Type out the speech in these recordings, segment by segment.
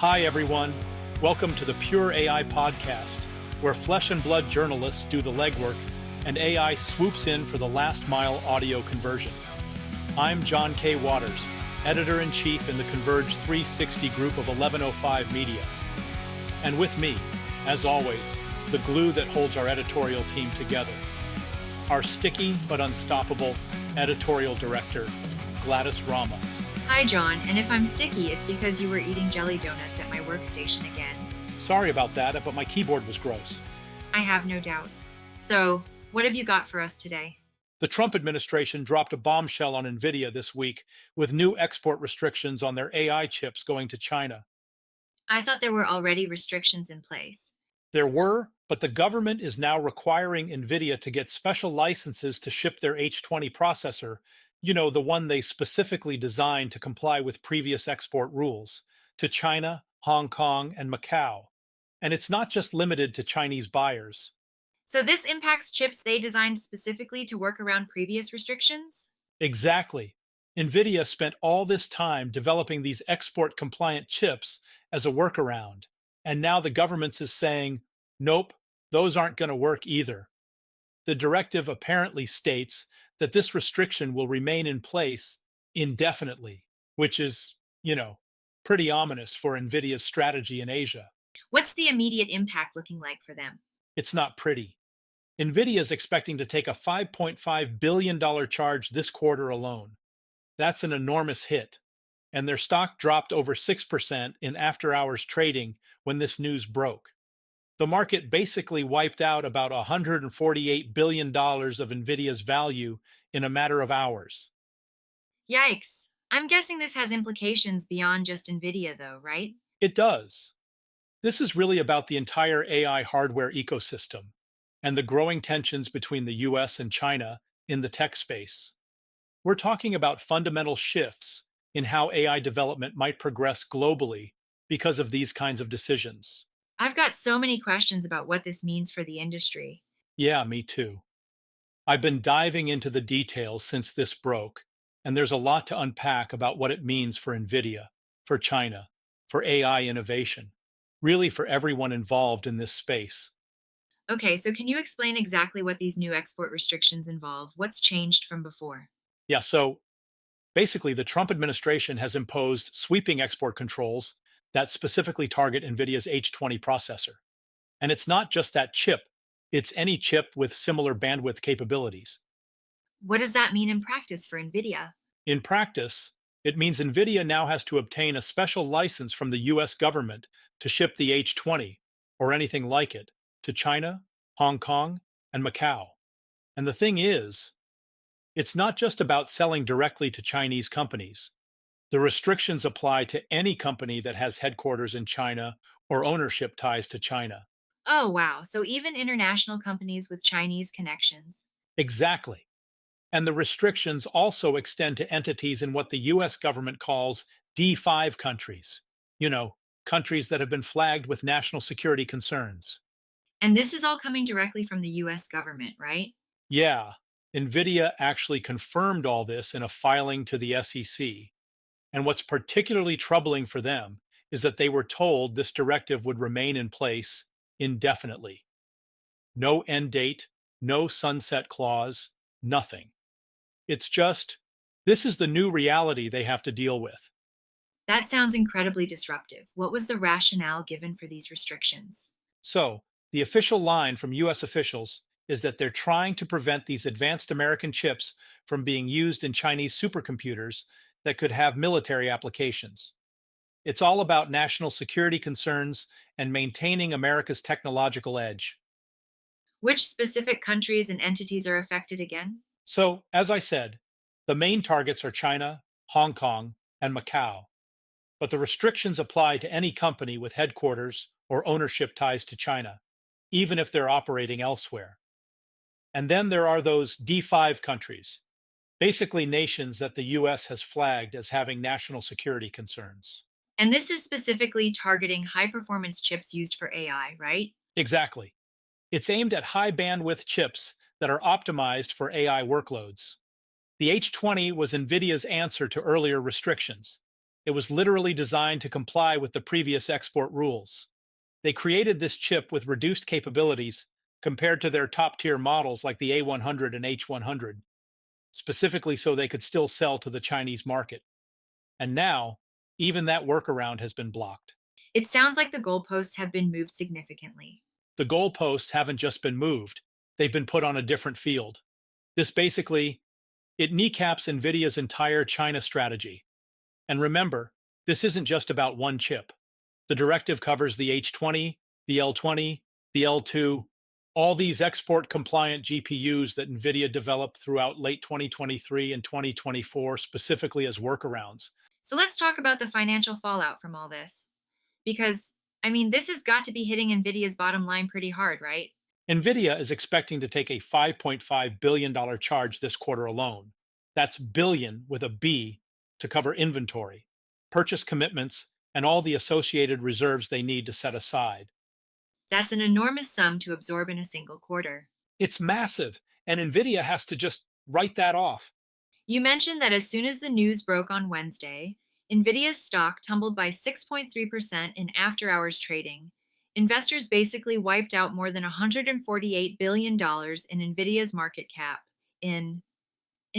Hi, everyone. Welcome to the Pure AI podcast, where flesh and blood journalists do the legwork and AI swoops in for the last mile audio conversion. I'm John K. Waters, editor-in-chief in the Converge 360 group of 1105 Media. And with me, as always, the glue that holds our editorial team together, our sticky but unstoppable editorial director, Gladys Rama. Hi, John, and if I'm sticky, it's because you were eating jelly donuts at my workstation again. Sorry about that, but my keyboard was gross. I have no doubt. So, what have you got for us today? The Trump administration dropped a bombshell on Nvidia this week with new export restrictions on their AI chips going to China. I thought there were already restrictions in place. There were, but the government is now requiring Nvidia to get special licenses to ship their H20 processor, the one they specifically designed to comply with previous export rules, to China, Hong Kong, and Macau. And it's not just limited to Chinese buyers. So, this impacts chips they designed specifically to work around previous restrictions? Exactly. Nvidia spent all this time developing these export compliant chips as a workaround. And now the government is saying, nope, those aren't going to work either. The directive apparently states that this restriction will remain in place indefinitely, which is, pretty ominous for Nvidia's strategy in Asia. What's the immediate impact looking like for them? It's not pretty. Nvidia is expecting to take a $5.5 billion charge this quarter alone. That's an enormous hit. And their stock dropped over 6% in after-hours trading when this news broke. The market basically wiped out about $148 billion of Nvidia's value in a matter of hours. Yikes. I'm guessing this has implications beyond just Nvidia, though, right? It does. This is really about the entire AI hardware ecosystem and the growing tensions between the US and China in the tech space. We're talking about fundamental shifts in how AI development might progress globally because of these kinds of decisions. I've got so many questions about what this means for the industry. Yeah, me too. I've been diving into the details since this broke, and there's a lot to unpack about what it means for NVIDIA, for China, for AI innovation, really for everyone involved in this space. Okay, so can you explain exactly what these new export restrictions involve? What's changed from before? Yeah, so basically, the Trump administration has imposed sweeping export controls that specifically target NVIDIA's H20 processor. And it's not just that chip, it's any chip with similar bandwidth capabilities. What does that mean in practice for NVIDIA? In practice, it means NVIDIA now has to obtain a special license from the US government to ship the H20, or anything like it, to China, Hong Kong, and Macau. And the thing is, it's not just about selling directly to Chinese companies. The restrictions apply to any company that has headquarters in China or ownership ties to China. Oh, wow. So even international companies with Chinese connections. Exactly. And the restrictions also extend to entities in what the US government calls D5 countries, countries that have been flagged with national security concerns. And this is all coming directly from the US government, right? Yeah, NVIDIA actually confirmed all this in a filing to the SEC. And what's particularly troubling for them is that they were told this directive would remain in place indefinitely. No end date, no sunset clause, nothing. It's just, this is the new reality they have to deal with. That sounds incredibly disruptive. What was the rationale given for these restrictions? So, the official line from US officials is that they're trying to prevent these advanced American chips from being used in Chinese supercomputers that could have military applications. It's all about national security concerns and maintaining America's technological edge. Which specific countries and entities are affected again? So, as I said, the main targets are China, Hong Kong, and Macau, but the restrictions apply to any company with headquarters or ownership ties to China, even if they're operating elsewhere. And then there are those D5 countries, basically nations that the US has flagged as having national security concerns. And this is specifically targeting high performance chips used for AI, right? Exactly. It's aimed at high bandwidth chips that are optimized for AI workloads. The H20 was NVIDIA's answer to earlier restrictions, It was literally designed to comply with the previous export rules. They created this chip with reduced capabilities compared to their top tier models like the A100 and H100, specifically so they could still sell to the Chinese market. And now, even that workaround has been blocked. It sounds like the goalposts have been moved significantly. The goalposts haven't just been moved, they've been put on a different field. This basically it kneecaps Nvidia's entire China strategy. And remember, this isn't just about one chip. The directive covers the H20, the L20, the L2, all these export compliant GPUs that Nvidia developed throughout late 2023 and 2024 specifically as workarounds. So let's talk about the financial fallout from all this. Because, this has got to be hitting NVIDIA's bottom line pretty hard, right? Nvidia is expecting to take a $5.5 billion charge this quarter alone. That's billion with a B to cover inventory, purchase commitments, and all the associated reserves they need to set aside. That's an enormous sum to absorb in a single quarter. It's massive, and Nvidia has to just write that off. You mentioned that as soon as the news broke on Wednesday, NVIDIA's stock tumbled by 6.3% in after hours trading. Investors basically wiped out more than $148 billion in NVIDIA's market cap in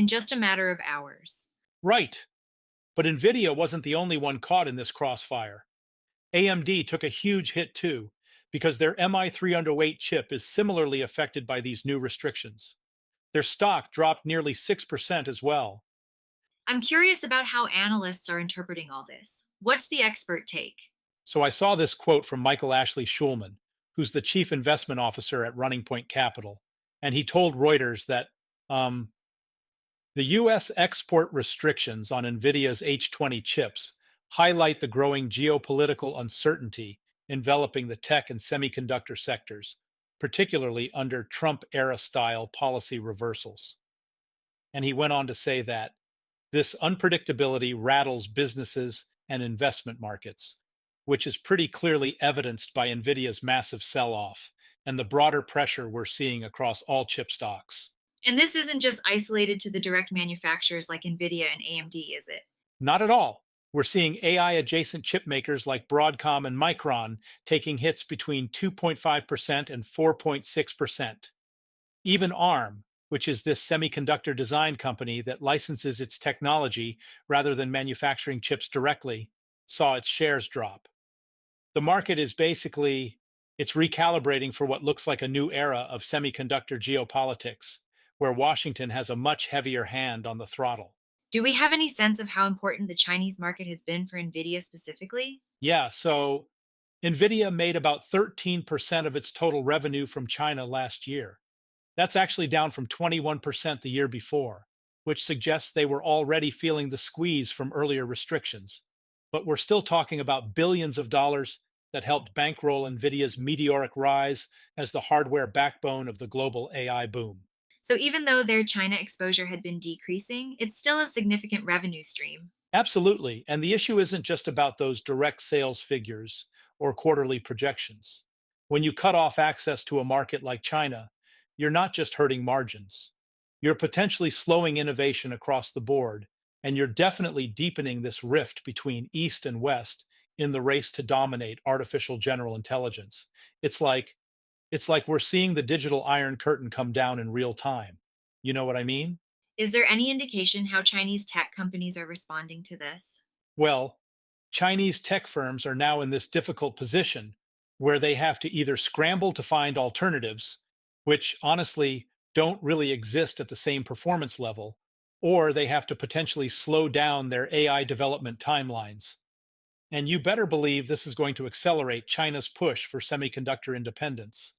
just a matter of hours. Right, but Nvidia wasn't the only one caught in this crossfire. AMD took a huge hit too, because their MI308 chip is similarly affected by these new restrictions. Their stock dropped nearly 6% as well. I'm curious about how analysts are interpreting all this. What's the expert take? So I saw this quote from Michael Ashley Schulman, who's the chief investment officer at Running Point Capital, and he told Reuters that the U.S. export restrictions on NVIDIA's H20 chips highlight the growing geopolitical uncertainty enveloping the tech and semiconductor sectors, particularly under Trump era style policy reversals. And he went on to say that this unpredictability rattles businesses and investment markets, which is pretty clearly evidenced by NVIDIA's massive sell off and the broader pressure we're seeing across all chip stocks. And this isn't just isolated to the direct manufacturers like NVIDIA and AMD, is it? Not at all. We're seeing AI adjacent chip makers like Broadcom and Micron taking hits between 2.5% and 4.6%. Even ARM, which is this semiconductor design company that licenses its technology rather than manufacturing chips directly, saw its shares drop. The market is basically it's recalibrating for what looks like a new era of semiconductor geopolitics, where Washington has a much heavier hand on the throttle. Do we have any sense of how important the Chinese market has been for NVIDIA specifically? Yeah, so Nvidia made about 13% of its total revenue from China last year. That's actually down from 21% the year before, which suggests they were already feeling the squeeze from earlier restrictions. But we're still talking about billions of dollars that helped bankroll Nvidia's meteoric rise as the hardware backbone of the global AI boom. So even though their China exposure had been decreasing, it's still a significant revenue stream. Absolutely. And the issue isn't just about those direct sales figures or quarterly projections. When you cut off access to a market like China, you're not just hurting margins. You're potentially slowing innovation across the board, and you're definitely deepening this rift between East and West in the race to dominate artificial general intelligence. It's like it's like we're seeing the digital iron curtain come down in real time. You know what I mean? Is there any indication how Chinese tech companies are responding to this? Well, Chinese tech firms are now in this difficult position where they have to either scramble to find alternatives, which honestly don't really exist at the same performance level, or they have to potentially slow down their AI development timelines. And you better believe this is going to accelerate China's push for semiconductor independence.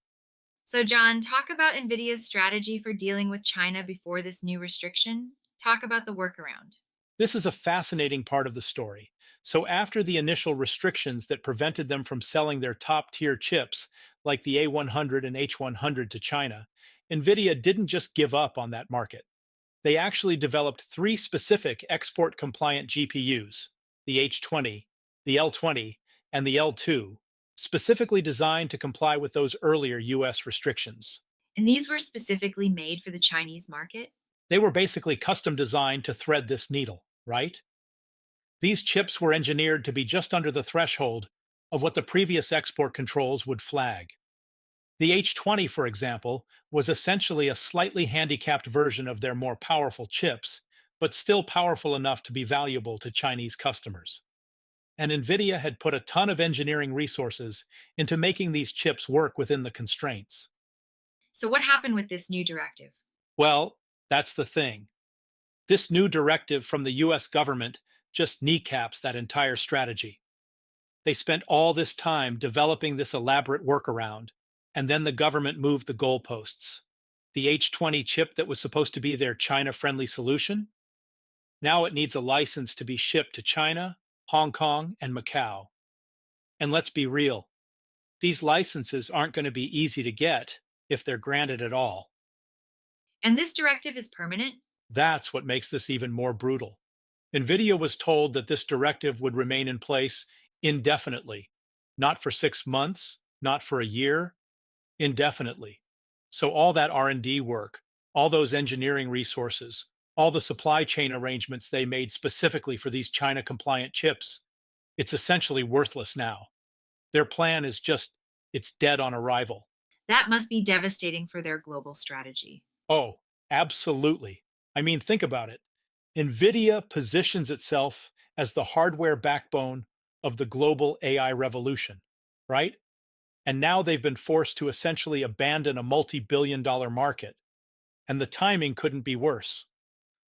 So, John, talk about NVIDIA's strategy for dealing with China before this new restriction. Talk about the workaround. This is a fascinating part of the story. So, after the initial restrictions that prevented them from selling their top tier chips, like the A100 and H100 to China, NVIDIA didn't just give up on that market. They actually developed three specific export compliant GPUs, the H20, the L20, and the L2, specifically designed to comply with those earlier US restrictions. And these were specifically made for the Chinese market? They were basically custom designed to thread this needle, right? These chips were engineered to be just under the threshold of what the previous export controls would flag. The H20, for example, was essentially a slightly handicapped version of their more powerful chips, but still powerful enough to be valuable to Chinese customers. And Nvidia had put a ton of engineering resources into making these chips work within the constraints. So, what happened with this new directive? Well, that's the thing. This new directive from the US government just kneecaps that entire strategy. They spent all this time developing this elaborate workaround, and then the government moved the goalposts. The H20 chip that was supposed to be their China friendly solution, now it needs a license to be shipped to China, Hong Kong, and Macau. And let's be real, these licenses aren't going to be easy to get if they're granted at all. And this directive is permanent? That's what makes this even more brutal. NVIDIA was told that this directive would remain in place indefinitely, not for 6 months, not for a year, indefinitely. So all that R&D work, all those engineering resources, all the supply chain arrangements they made specifically for these China compliant chips, it's essentially worthless now. Their plan is just, it's dead on arrival. That must be devastating for their global strategy. Oh, absolutely. I mean, think about it. NVIDIA positions itself as the hardware backbone of the global AI revolution, right? And now they've been forced to essentially abandon a multi-billion-dollar market. And the timing couldn't be worse.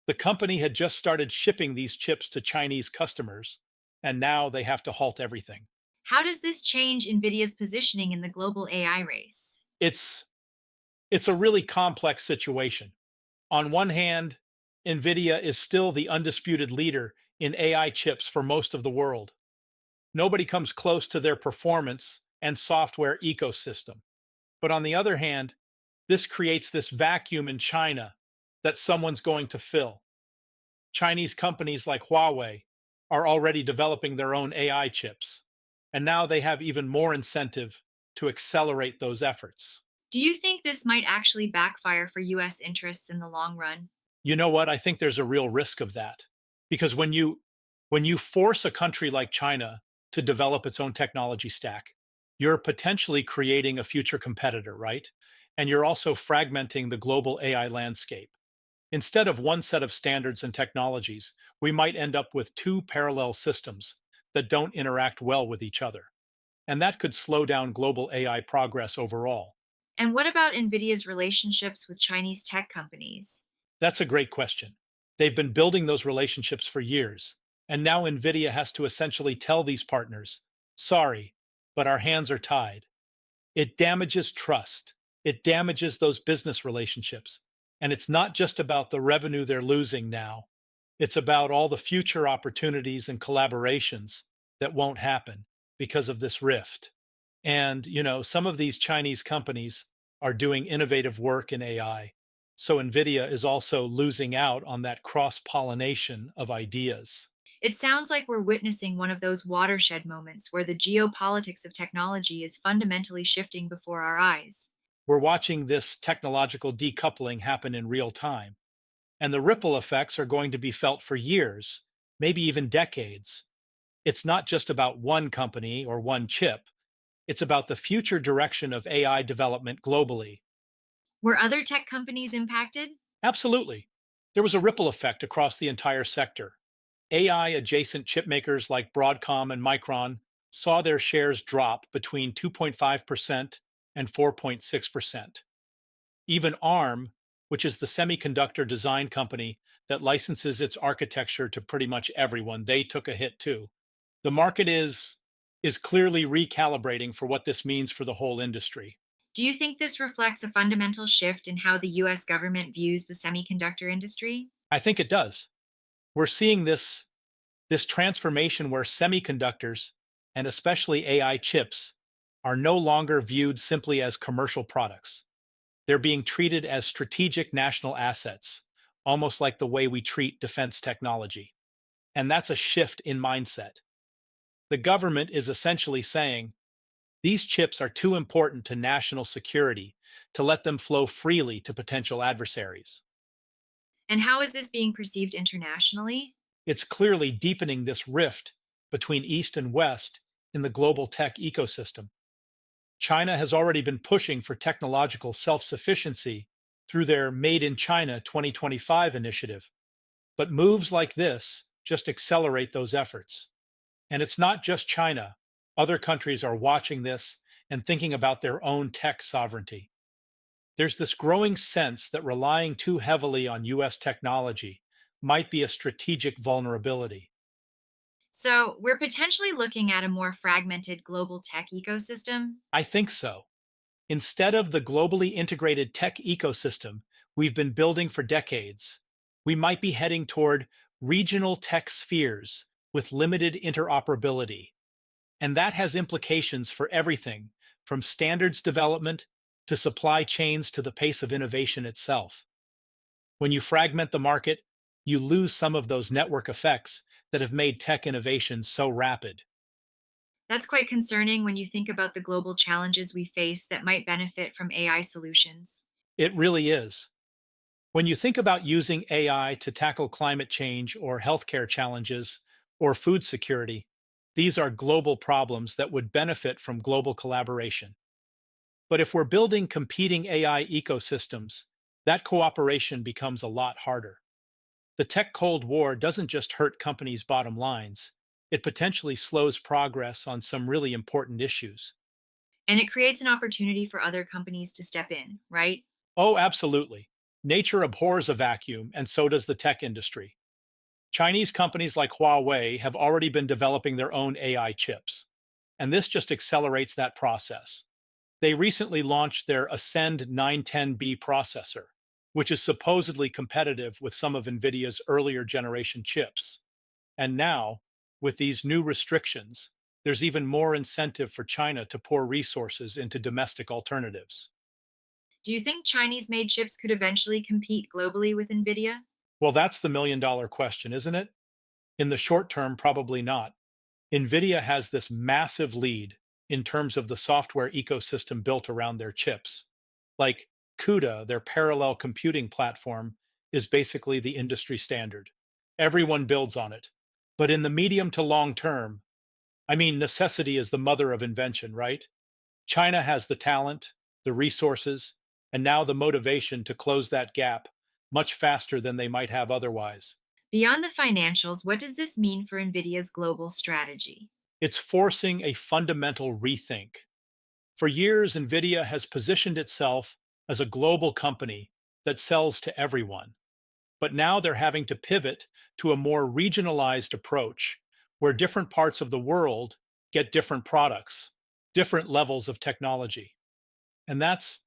The company had just started shipping these chips to Chinese customers, and now they have to halt everything. How does this change NVIDIA's positioning in the global AI race? It's it's a really complex situation. On one hand, NVIDIA is still the undisputed leader in AI chips for most of the world. Nobody comes close to their performance and software ecosystem. But on the other hand, this creates this vacuum in China that someone's going to fill. Chinese companies like Huawei are already developing their own AI chips, and now they have even more incentive to accelerate those efforts. Do you think this might actually backfire for US interests in the long run? You know what? I think there's a real risk of that. Because when you force a country like China to develop its own technology stack, you're potentially creating a future competitor, right? And you're also fragmenting the global AI landscape. Instead of one set of standards and technologies, we might end up with two parallel systems that don't interact well with each other. And that could slow down global AI progress overall. And what about NVIDIA's relationships with Chinese tech companies? That's a great question. They've been building those relationships for years, and now NVIDIA has to essentially tell these partners, sorry, but our hands are tied. It damages trust. It damages those business relationships. And it's not just about the revenue they're losing now. It's about all the future opportunities and collaborations that won't happen because of this rift. And, some of these Chinese companies are doing innovative work in AI. So NVIDIA is also losing out on that cross pollination of ideas. It sounds like we're witnessing one of those watershed moments where the geopolitics of technology is fundamentally shifting before our eyes. We're watching this technological decoupling happen in real time, and the ripple effects are going to be felt for years, maybe even decades. It's not just about one company or one chip, it's about the future direction of AI development globally. Were other tech companies impacted? Absolutely. There was a ripple effect across the entire sector. AI adjacent chipmakers like Broadcom and Micron saw their shares drop between 2.5% and 4.6%. Even ARM, which is the semiconductor design company that licenses its architecture to pretty much everyone, they took a hit too. The market is clearly recalibrating for what this means for the whole industry. Do you think this reflects a fundamental shift in how the US government views the semiconductor industry? I think it does. We're seeing this transformation where semiconductors, and especially AI chips, are no longer viewed simply as commercial products. They're being treated as strategic national assets, almost like the way we treat defense technology. And that's a shift in mindset. The government is essentially saying, these chips are too important to national security to let them flow freely to potential adversaries. And how is this being perceived internationally? It's clearly deepening this rift between East and West in the global tech ecosystem. China has already been pushing for technological self sufficiency through their Made in China 2025 initiative. But moves like this just accelerate those efforts. And it's not just China. Other countries are watching this and thinking about their own tech sovereignty. There's this growing sense that relying too heavily on US technology might be a strategic vulnerability. So, we're potentially looking at a more fragmented global tech ecosystem. I think so. Instead of the globally integrated tech ecosystem we've been building for decades, we might be heading toward regional tech spheres with limited interoperability. And that has implications for everything from standards development to supply chains to the pace of innovation itself. When you fragment the market, you lose some of those network effects that have made tech innovation so rapid. That's quite concerning when you think about the global challenges we face that might benefit from AI solutions. It really is. When you think about using AI to tackle climate change or healthcare challenges or food security, these are global problems that would benefit from global collaboration. But if we're building competing AI ecosystems, that cooperation becomes a lot harder. The tech Cold War doesn't just hurt companies' bottom lines, it potentially slows progress on some really important issues. And it creates an opportunity for other companies to step in, right? Oh, absolutely. Nature abhors a vacuum, and so does the tech industry. Chinese companies like Huawei have already been developing their own AI chips, and this just accelerates that process. They recently launched their Ascend 910B processor, which is supposedly competitive with some of Nvidia's earlier generation chips. And now, with these new restrictions, there's even more incentive for China to pour resources into domestic alternatives. Do you think Chinese made chips could eventually compete globally with Nvidia? Well, that's the million-dollar question, isn't it? In the short term, probably not. Nvidia has this massive lead in terms of the software ecosystem built around their chips. Like CUDA, their parallel computing platform, is basically the industry standard. Everyone builds on it. But in the medium to long term, I mean, necessity is the mother of invention, right? China has the talent, the resources, and now the motivation to close that gap much faster than they might have otherwise. Beyond the financials, what does this mean for Nvidia's global strategy? It's forcing a fundamental rethink. For years, Nvidia has positioned itself as a global company that sells to everyone. But now they're having to pivot to a more regionalized approach where different parts of the world get different products, different levels of technology. And that's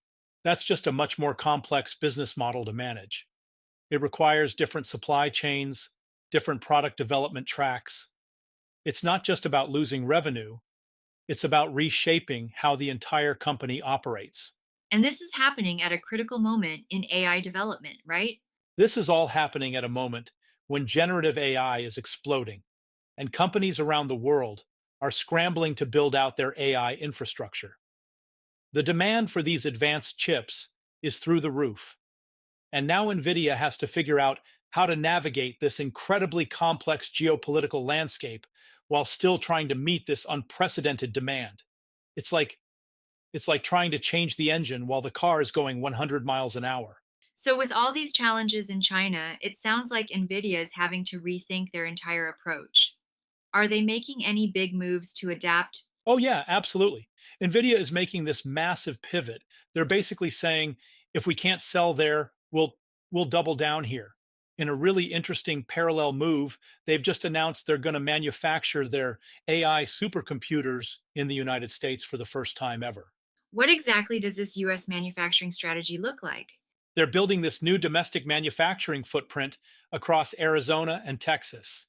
just a much more complex business model to manage. It requires different supply chains, different product development tracks. It's not just about losing revenue, it's about reshaping how the entire company operates. And this is happening at a critical moment in AI development, right? This is all happening at a moment when generative AI is exploding, and companies around the world are scrambling to build out their AI infrastructure. The demand for these advanced chips is through the roof, and now NVIDIA has to figure out how to navigate this incredibly complex geopolitical landscape while still trying to meet this unprecedented demand. It's like it's like trying to change the engine while the car is going 100 miles an hour. So, with all these challenges in China, it sounds like Nvidia is having to rethink their entire approach. Are they making any big moves to adapt? Oh yeah, absolutely. Nvidia is making this massive pivot. They're basically saying if we can't sell there, we'll double down here. In a really interesting parallel move, they've just announced they're going to manufacture their AI supercomputers in the United States for the first time ever. What exactly does this US manufacturing strategy look like? They're building this new domestic manufacturing footprint across Arizona and Texas.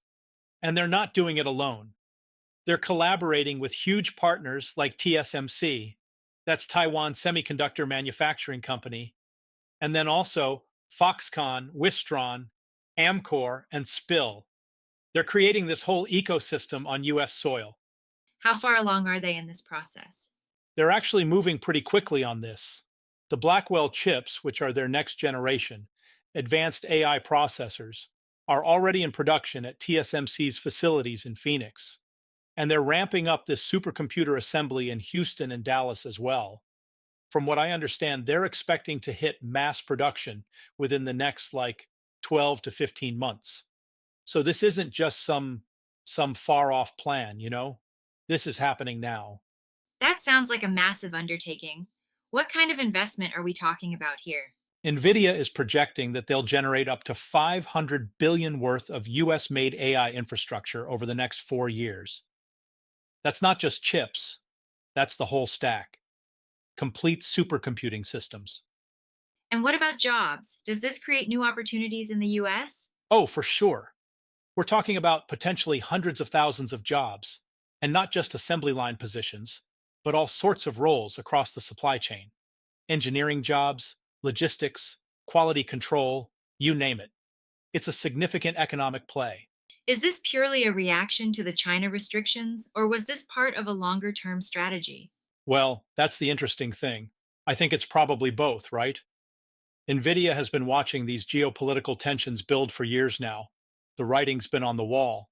And they're not doing it alone. They're collaborating with huge partners like TSMC, that's Taiwan Semiconductor Manufacturing Company, and then also Foxconn, Wistron, Amkor, and Spill. They're creating this whole ecosystem on US soil. How far along are they in this process? They're actually moving pretty quickly on this. The Blackwell chips, which are their next generation, advanced AI processors, are already in production at TSMC's facilities in Phoenix. And they're ramping up this supercomputer assembly in Houston and Dallas as well. From what I understand, they're expecting to hit mass production within the next 12 to 15 months. So this isn't just some far off plan, you know? This is happening now. That sounds like a massive undertaking. What kind of investment are we talking about here? Nvidia is projecting that they'll generate up to 500 billion worth of US made AI infrastructure over the next 4 years. That's not just chips, that's the whole stack. Complete supercomputing systems. And what about jobs? Does this create new opportunities in the US? Oh, for sure. We're talking about potentially hundreds of thousands of jobs, and not just assembly line positions, but all sorts of roles across the supply chain. Engineering jobs, logistics, quality control, you name it. It's a significant economic play. Is this purely a reaction to the China restrictions, or was this part of a longer term strategy? Well, that's the interesting thing. I think it's probably both, right? Nvidia has been watching these geopolitical tensions build for years now. The writing's been on the wall.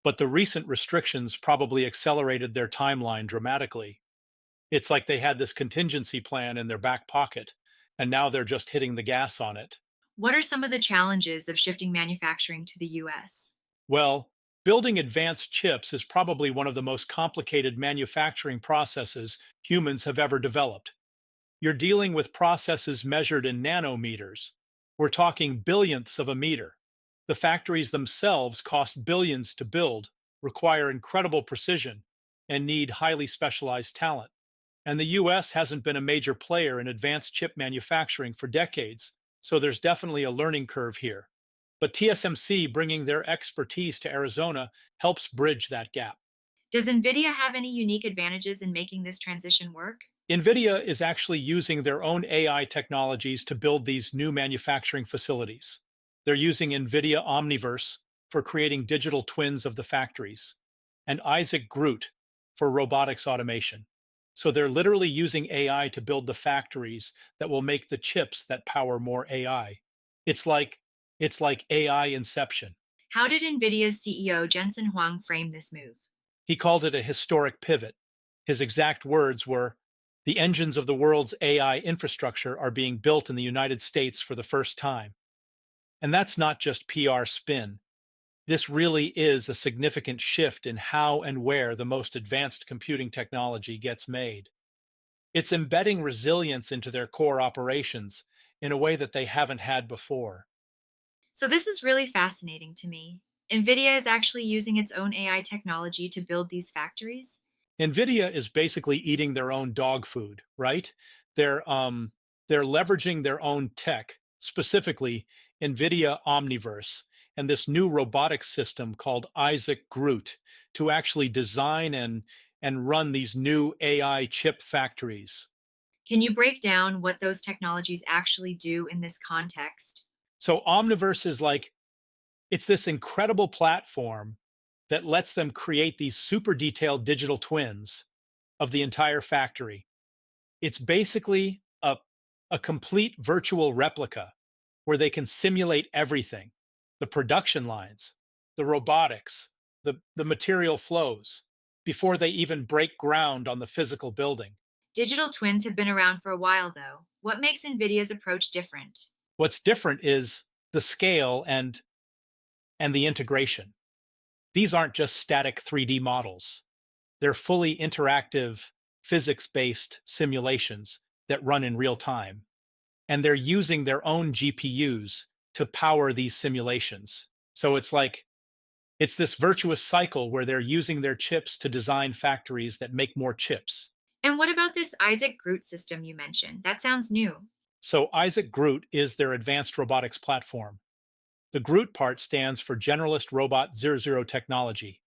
But the recent restrictions probably accelerated their timeline dramatically. It's like they had this contingency plan in their back pocket, and now they're just hitting the gas on it. What are some of the challenges of shifting manufacturing to the US? Well, building advanced chips is probably one of the most complicated manufacturing processes humans have ever developed. You're dealing with processes measured in nanometers. We're talking billionths of a meter. The factories themselves cost billions to build, require incredible precision, and need highly specialized talent. And the US hasn't been a major player in advanced chip manufacturing for decades, so there's definitely a learning curve here. But TSMC bringing their expertise to Arizona helps bridge that gap. Does NVIDIA have any unique advantages in making this transition work? NVIDIA is actually using their own AI technologies to build these new manufacturing facilities. They're using NVIDIA Omniverse for creating digital twins of the factories, and Isaac Groot for robotics automation. So they're literally using AI to build the factories that will make the chips that power more AI. It's like it's like AI inception. How did NVIDIA's CEO Jensen Huang frame this move? He called it a historic pivot. His exact words were, "The engines of the world's AI infrastructure are being built in the United States for the first time." And that's not just PR spin. This really is a significant shift in how and where the most advanced computing technology gets made. It's embedding resilience into their core operations in a way that they haven't had before. So, this is really fascinating to me. NVIDIA is actually using its own AI technology to build these factories. Nvidia is basically eating their own dog food, right? They're leveraging their own tech, specifically Nvidia Omniverse and this new robotics system called Isaac Groot to actually design and run these new AI chip factories. Can you break down what those technologies actually do in this context? So Omniverse is like it's this incredible platform that lets them create these super detailed digital twins of the entire factory. It's basically a complete virtual replica where they can simulate everything: the production lines, the robotics, the material flows, before they even break ground on the physical building. Digital twins have been around for a while, though. What makes NVIDIA's approach different? What's different is the scale and the integration. These aren't just static 3D models. They're fully interactive, physics-based simulations that run in real time. And they're using their own GPUs to power these simulations. So it's this virtuous cycle where they're using their chips to design factories that make more chips. And what about this Isaac Groot system you mentioned? That sounds new. So Isaac Groot is their advanced robotics platform. The Groot part stands for Generalist Robot Zero Zero Technology.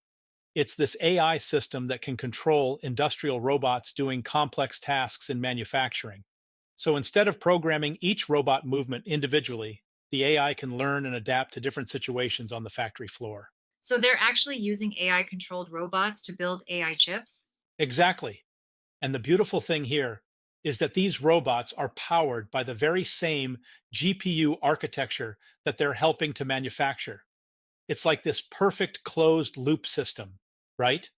It's this AI system that can control industrial robots doing complex tasks in manufacturing. So instead of programming each robot movement individually, the AI can learn and adapt to different situations on the factory floor. So they're actually using AI controlled robots to build AI chips? Exactly. And the beautiful thing here is that these robots are powered by the very same GPU architecture that they're helping to manufacture. It's like this perfect closed loop system, right?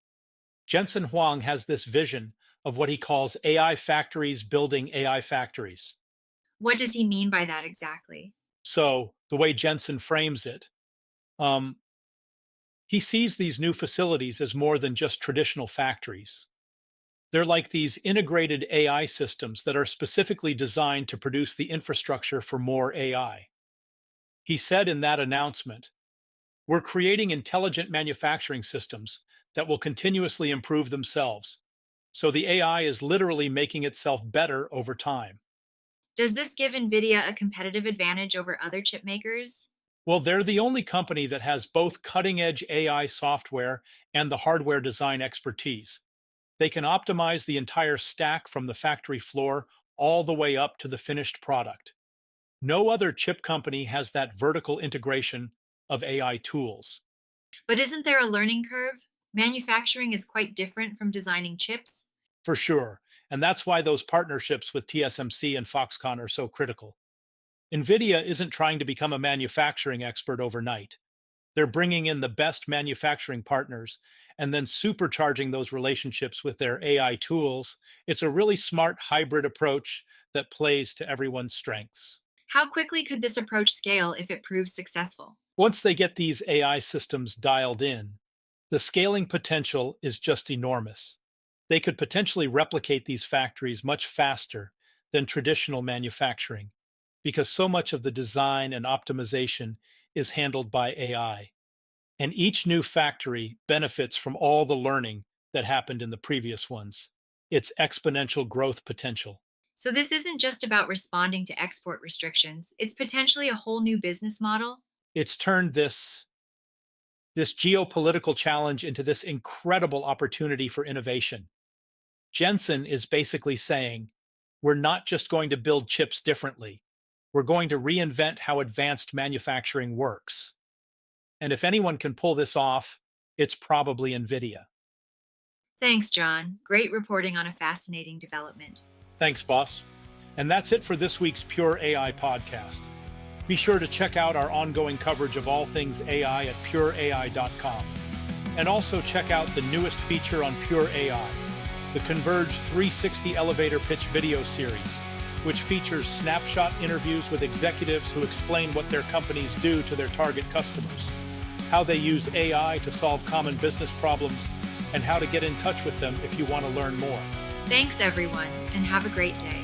Jensen Huang has this vision of what he calls AI factories building AI factories. What does he mean by that exactly? So, the way Jensen frames it, um, he sees these new facilities as more than just traditional factories. They're like these integrated AI systems that are specifically designed to produce the infrastructure for more AI. He said in that announcement, "We're creating intelligent manufacturing systems that will continuously improve themselves. So the AI is literally making itself better over time." Does this give Nvidia a competitive advantage over other chip makers? Well, they're the only company that has both cutting edge AI software and the hardware design expertise. They can optimize the entire stack from the factory floor all the way up to the finished product. No other chip company has that vertical integration of AI tools. But isn't there a learning curve? Manufacturing is quite different from designing chips. For sure. And that's why those partnerships with TSMC and Foxconn are so critical. Nvidia isn't trying to become a manufacturing expert overnight. They're bringing in the best manufacturing partners and then supercharging those relationships with their AI tools. It's a really smart hybrid approach that plays to everyone's strengths. How quickly could this approach scale if it proves successful? Once they get these AI systems dialed in, the scaling potential is just enormous. They could potentially replicate these factories much faster than traditional manufacturing because so much of the design and optimization is handled by AI. And each new factory benefits from all the learning that happened in the previous ones. It's exponential growth potential. So, this isn't just about responding to export restrictions, it's potentially a whole new business model. It's turned this geopolitical challenge into this incredible opportunity for innovation. Jensen is basically saying, we're not just going to build chips differently. We're going to reinvent how advanced manufacturing works. And if anyone can pull this off, it's probably Nvidia. Thanks, John. Great reporting on a fascinating development. Thanks, boss. And that's it for this week's Pure AI podcast. Be sure to check out our ongoing coverage of all things AI at pureai.com. And also check out the newest feature on Pure AI, the Converge 360 Elevator Pitch video series, which features snapshot interviews with executives who explain what their companies do to their target customers, how they use AI to solve common business problems, and how to get in touch with them if you want to learn more. Thanks, everyone, and have a great day.